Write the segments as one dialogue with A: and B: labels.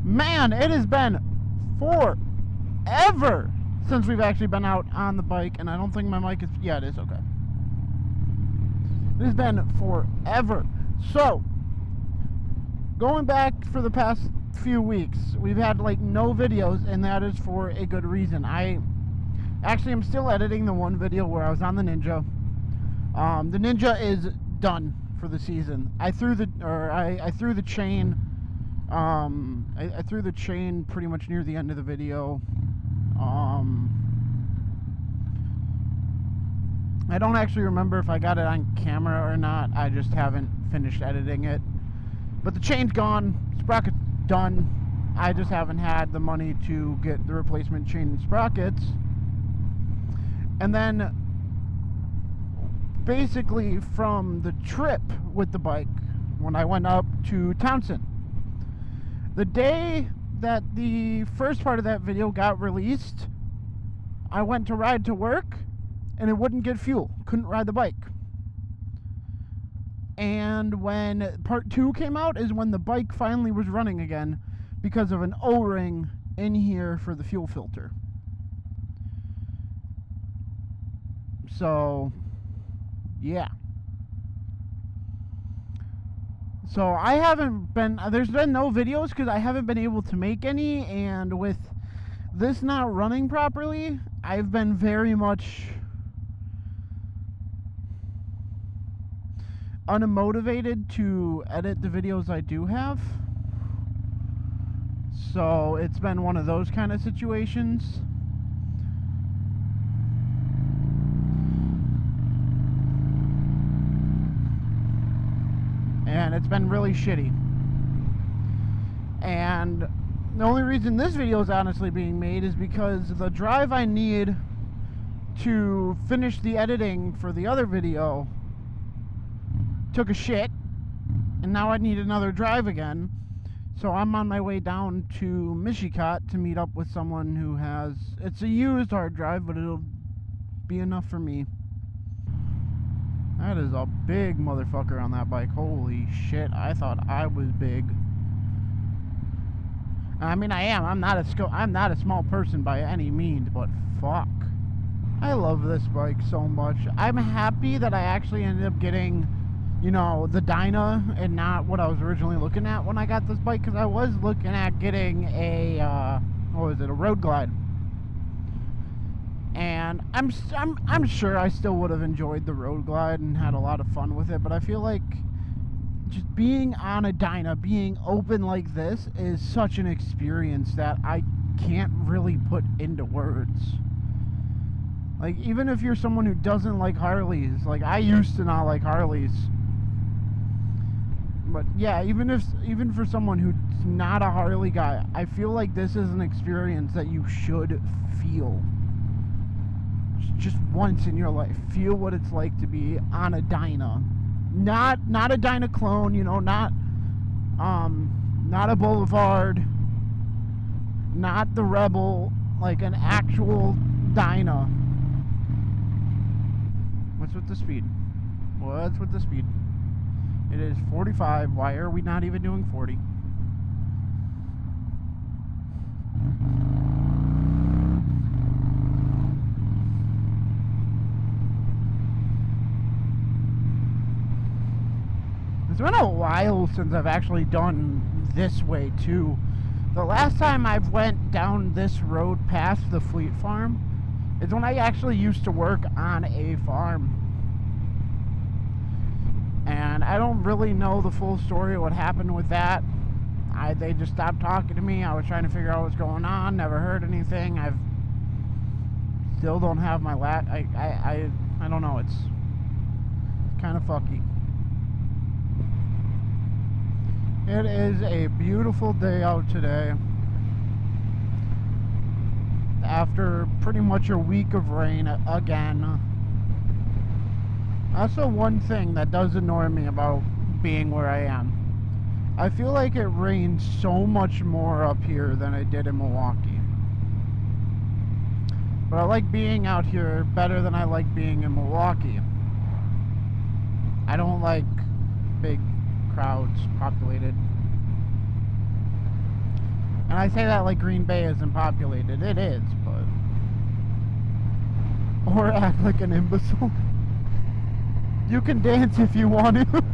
A: Man, it has been forever since we've actually been out on the bike, and I don't think my mic is... Yeah, it is, okay. It has been forever. So, going back for the past few weeks, we've had like no videos, and that is for a good reason. I actually am still editing the one video where I was on the Ninja. The Ninja is done for the season. I threw the chain. I threw the chain pretty much near the end of the video. I don't actually remember if I got it on camera or not. I just haven't finished editing it. But the chain's gone. Sprocket's done. I just haven't had the money to get the replacement chain and sprockets. And then, basically from the trip with the bike, when I went up to Townsend, the day that the first part of that video got released, I went to ride to work, and it wouldn't get fuel. Couldn't ride the bike. And when part 2 came out is when the bike finally was running again because of an O-ring in here for the fuel filter. So, yeah. So I haven't been, there's been no videos because I haven't been able to make any, and with this not running properly, I've been very much unmotivated to edit the videos I do have. So it's been one of those kind of situations. And it's been really shitty. And the only reason this video is honestly being made is because the drive I need to finish the editing for the other video took a shit, and now I need another drive again. So I'm on my way down to Michigan to meet up with someone who has, it's a used hard drive, but it'll be enough for me. That is a big motherfucker on that bike. Holy shit, I thought I was big. I mean, I am. I'm not a small person by any means, but fuck. I love this bike so much. I'm happy that I actually ended up getting, you know, the Dyna and not what I was originally looking at when I got this bike, because I was looking at getting a, what was it, a Road Glide. And I'm sure I still would have enjoyed the Road Glide and had a lot of fun with it, but I feel like just being on a Dyna, being open like this, is such an experience that I can't really put into words. Like, even if you're someone who doesn't like Harleys, like I used to not like Harleys, but yeah, even for someone who's not a Harley guy, I feel like this is an experience that you should feel. Just once in your life, feel what it's like to be on a Dyna, not a Dyna clone, you know, not a Boulevard, not the Rebel, like an actual Dyna. What's with the speed? What's with the speed? It is 45. Why are we not even doing 40? It's been a while since I've actually done this way too. The last time I've went down this road past the Fleet Farm is when I actually used to work on a farm. And I don't really know the full story of what happened with that. They just stopped talking to me. I was trying to figure out what's going on. Never heard anything. I've still don't have my I don't know. It's kind of fucky. It is a beautiful day out today. After pretty much a week of rain again. That's the one thing that does annoy me about being where I am. I feel like it rains so much more up here than it did in Milwaukee. But I like being out here better than I like being in Milwaukee. I don't like big crowds, populated. And I say that like Green Bay isn't populated. It is, but... Or act like an imbecile. You can dance if you want to.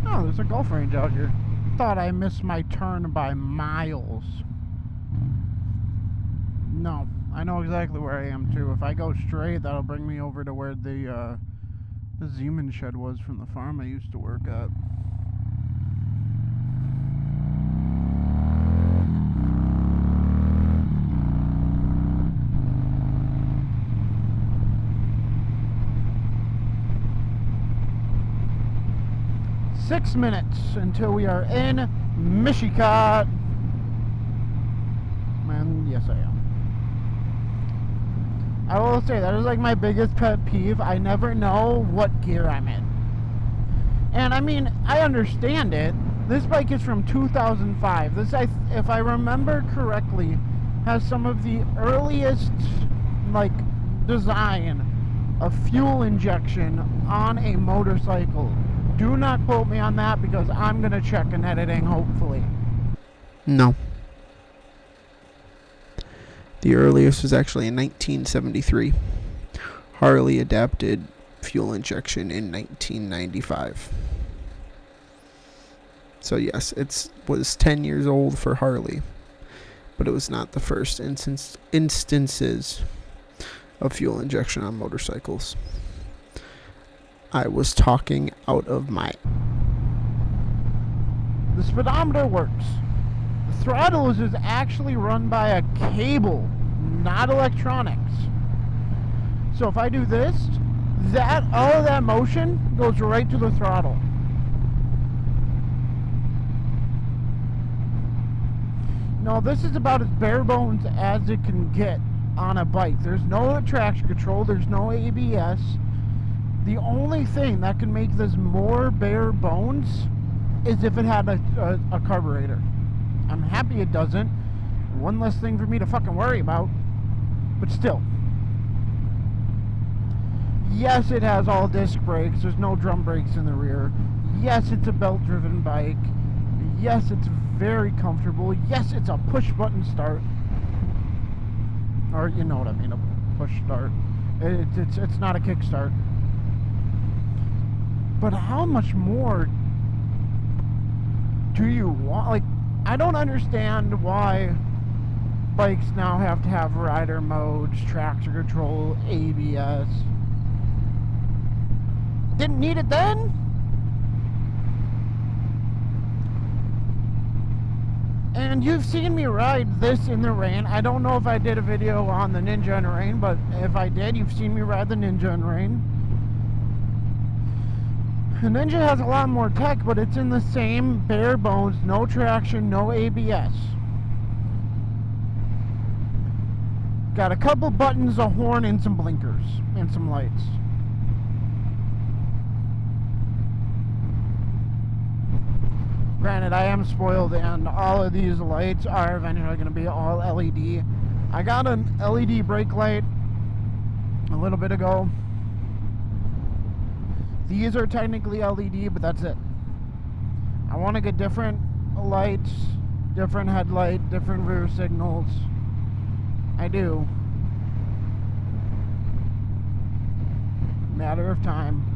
A: Oh, there's a golf range out here. Thought I missed my turn by miles. No, I know exactly where I am too. If I go straight, that'll bring me over to where the Zeman shed was from the farm I used to work at. Six minutes until we are in Michigan. And yes, I am. I will say, that is like my biggest pet peeve. I never know what gear I'm in. And I mean, I understand it. This bike is from 2005. This, if I remember correctly, has some of the earliest, like, design of fuel injection on a motorcycle. Do not quote me on that because I'm going to check in editing, hopefully. No. The earliest was actually in 1973. Harley adapted fuel injection in 1995. So yes, it was 10 years old for Harley, but it was not the first instances of fuel injection on motorcycles. I was talking out of my... The speedometer works. The throttle is actually run by a cable, not electronics. So if I do this, all of that motion goes right to the throttle. No, this is about as bare bones as it can get on a bike. There's no traction control, there's no ABS. The only thing that can make this more bare bones is if it had a carburetor. I'm happy it doesn't. One less thing for me to fucking worry about. But still. Yes, it has all disc brakes. There's no drum brakes in the rear. Yes, it's a belt-driven bike. Yes, it's very comfortable. Yes, it's a push-button start. Or, you know what I mean, a push start. It's not a kickstart. But how much more do you want? Like, I don't understand why bikes now have to have rider modes, traction control, ABS. Didn't need it then? And you've seen me ride this in the rain. I don't know if I did a video on the Ninja in the rain, but if I did, you've seen me ride the Ninja in the rain. The Ninja has a lot more tech, but it's in the same bare bones, no traction, no ABS. Got a couple buttons, a horn, and some blinkers, and some lights. Granted, I am spoiled, and all of these lights are eventually going to be all LED. I got an LED brake light a little bit ago. These are technically LED, but that's it. I want to get different lights, different headlight, different rear signals. I do. Matter of time.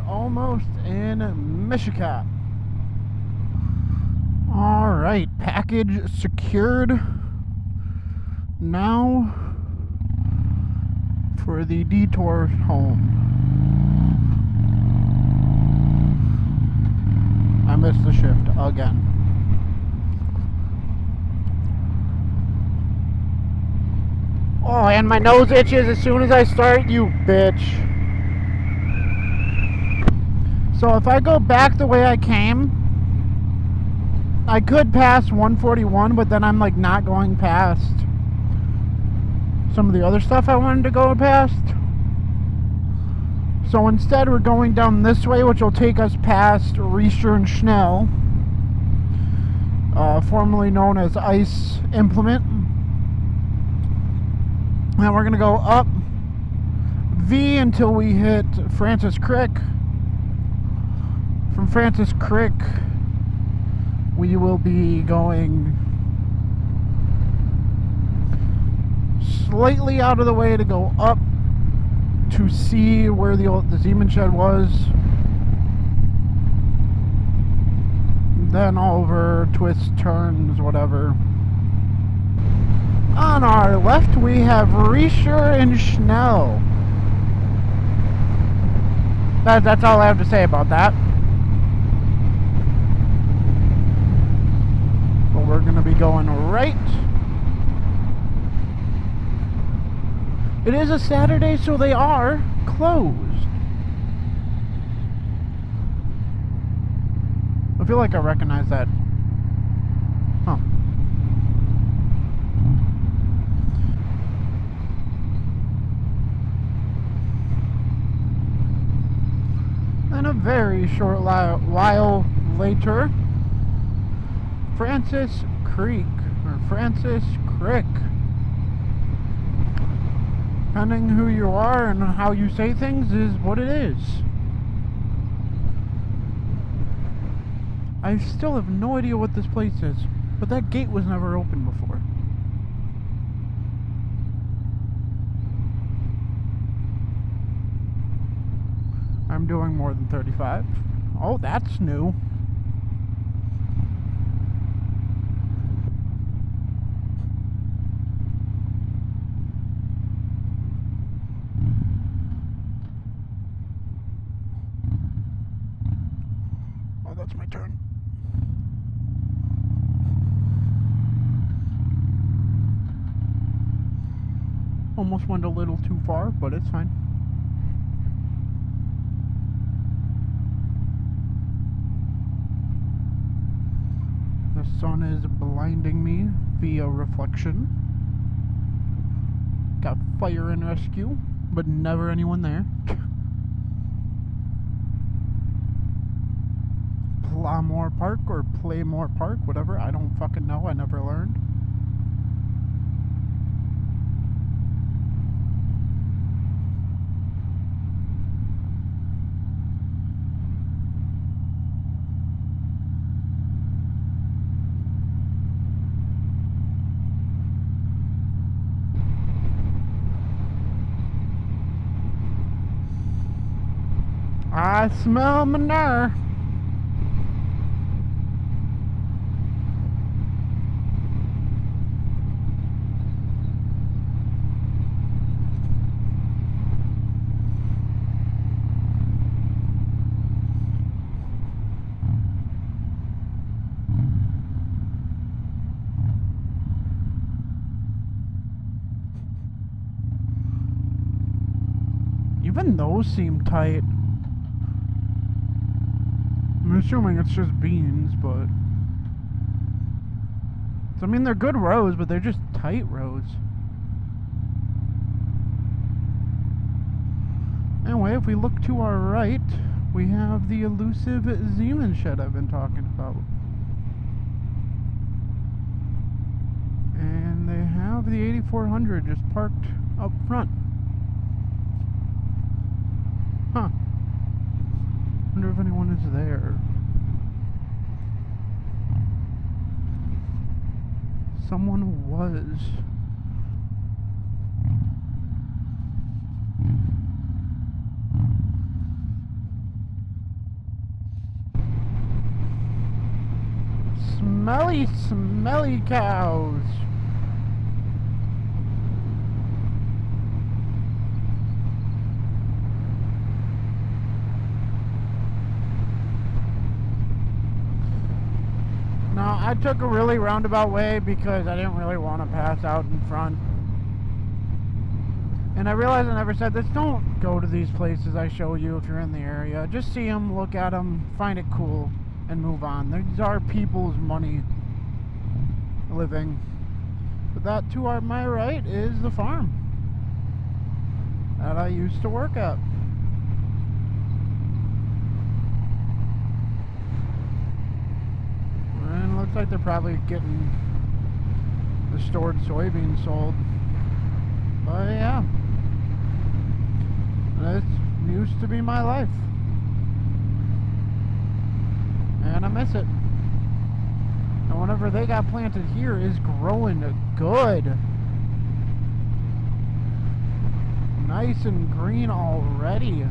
A: Almost in Michigan. Alright, package secured. Now for the detour home. I missed the shift again. Oh, and my nose itches as soon as I start, you bitch. So if I go back the way I came, I could pass 141, but then I'm like not going past some of the other stuff I wanted to go past. So instead we're going down this way, which will take us past Riester and Schnell, formerly known as Ice Implement. Then we're going to go up V until we hit Francis Crick. From Francis Crick, we will be going slightly out of the way to go up to see where the Zeman shed was. Then over, twists, turns, whatever. On our left, we have Riester and Schnell. That's all I have to say about that. But we're going to be going right. It is a Saturday, so they are closed. I feel like I recognize that. Huh. And a very short while later, Francis Creek, or Francis Crick. Depending who you are and how you say things is what it is. I still have no idea what this place is, but that gate was never open before. I'm doing more than 35. Oh, that's new. Oh, that's my turn. Almost went a little too far, but it's fine. The sun is blinding me via reflection. Got fire and rescue, but never anyone there. Playmore Park or Playmore Park, whatever. I don't fucking know. I never learned. I smell manure. Even those seem tight. I'm assuming it's just beans, but... I mean, they're good rows, but they're just tight rows. Anyway, if we look to our right, we have the elusive Zeman shed I've been talking about. And they have the 8400 just parked up front. Huh. Wonder if anyone is there. Someone was. Smelly, smelly cows. Now, I took a really roundabout way because I didn't really want to pass out in front. And I realized I never said this. Don't go to these places I show you if you're in the area. Just see them, look at them, find it cool, and move on. These are people's money living. But that to my right is the farm that I used to work at. Looks like they're probably getting the stored soybeans sold. But yeah, this used to be my life, and I miss it. And whatever they got planted here is growing good. Nice and green already.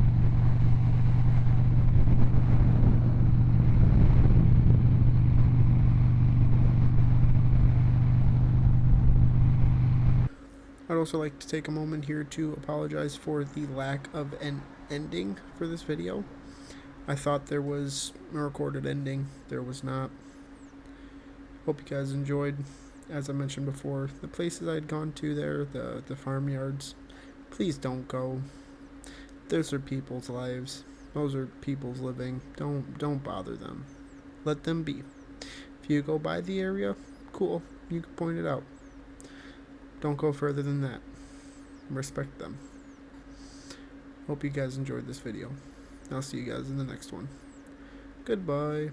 B: I'd also like to take a moment here to apologize for the lack of an ending for this video. I thought there was a recorded ending. There was not. Hope you guys enjoyed. As I mentioned before, the places I'd gone to there, the farmyards, please don't go. Those are people's lives. Those are people's living. Don't bother them. Let them be. If you go by the area, cool. You can point it out. Don't go further than that. Respect them. Hope you guys enjoyed this video. I'll see you guys in the next one. Goodbye.